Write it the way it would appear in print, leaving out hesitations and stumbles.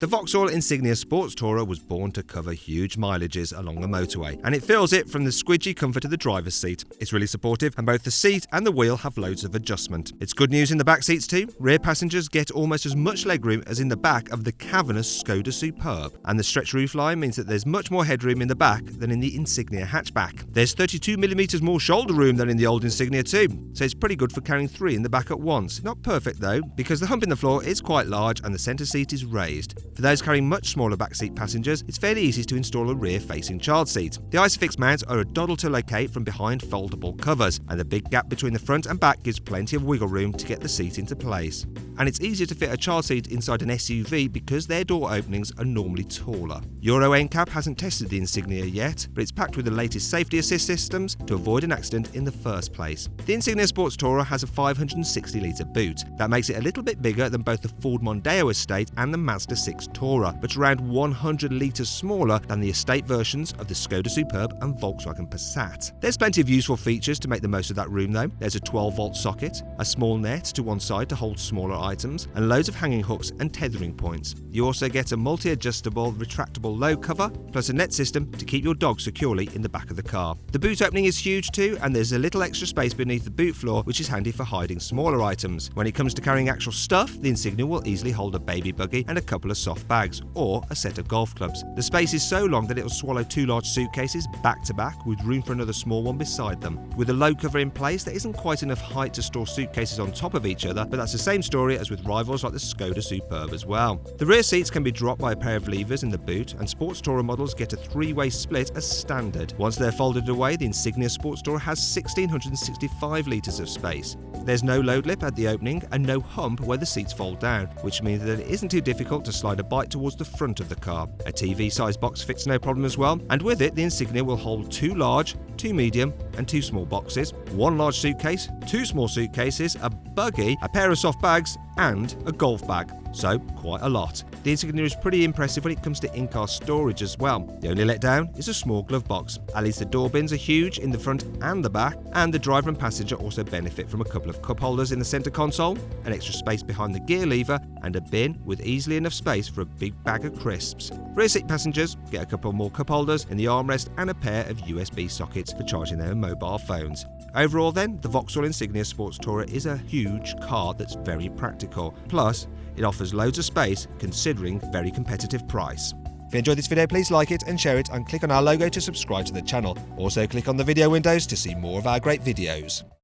The Vauxhall Insignia Sports Tourer was born to cover huge mileages along the motorway, and it feels it from the squidgy comfort of the driver's seat. It's really supportive, and both the seat and the wheel have loads of adjustment. It's good news in the back seats too. Rear passengers get almost as much legroom as in the back of the cavernous Skoda Superb, and the stretch roofline means that there's much more headroom in the back than in the Insignia hatchback. There's 32mm more shoulder room than in the old Insignia too, so it's pretty good for carrying 3 in the back at once. Not perfect though, because the hump in the floor is quite large and the centre seat is raised. For those carrying much smaller backseat passengers, it's fairly easy to install a rear-facing child seat. The Isofix mounts are a doddle to locate from behind foldable covers, and the big gap between the front and back gives plenty of wiggle room to get the seat into place. And it's easier to fit a child seat inside an SUV because their door openings are normally taller. Euro NCAP hasn't tested the Insignia yet, but it's packed with the latest safety assist systems to avoid an accident in the first place. The Insignia Sports Tourer has a 560-litre boot. That makes it a little bit bigger than both the Ford Mondeo estate and the Mazda 6 Tourer, but around 100 litres smaller than the estate versions of the Skoda Superb and Volkswagen Passat. There's plenty of useful features to make the most of that room though. There's a 12-volt socket, a small net to one side to hold smaller items, and loads of hanging hooks and tethering points. You also get a multi-adjustable retractable low cover, plus a net system to keep your dog securely in the back of the car. The boot opening is huge too, and there's a little extra space beneath the boot floor which is handy for hiding smaller items. When it comes to carrying actual stuff, the Insignia will easily hold a baby buggy and a couple of soft bags, or a set of golf clubs. The space is so long that it will swallow 2 large suitcases back to back with room for another small one beside them. With a low cover in place, there isn't quite enough height to store suitcases on top of each other, but that's the same story as with rivals like the Skoda Superb as well. The rear seats can be dropped by a pair of levers in the boot, and Sports Tourer models get a 3-way split as standard. Once they're folded away, the Insignia Sports Tourer has 1,665 litres of space. There's no load lip at the opening and no hump where the seats fold down, which means that it isn't too difficult to slide a bike towards the front of the car. A TV-sized box fits no problem as well, and with it the Insignia will hold 2 large, 2 medium and 2 small boxes, 1 large suitcase, 2 small suitcases, a buggy, a pair of soft bags and a golf bag. So quite a lot. The Insignia is pretty impressive when it comes to in-car storage as well. The only letdown is a small glove box. At least the door bins are huge in the front and the back, and the driver and passenger also benefit from a couple of cup holders in the centre console, an extra space behind the gear lever, and a bin with easily enough space for a big bag of crisps. Rear seat passengers get a couple more cup holders in the armrest and a pair of USB sockets for charging their mobile phones. Overall then, the Vauxhall Insignia Sports Tourer is a huge car that's very practical. Plus, it offers loads of space considering very competitive price. If you enjoyed this video, please like it and share it, and click on our logo to subscribe to the channel. Also click on the video windows to see more of our great videos.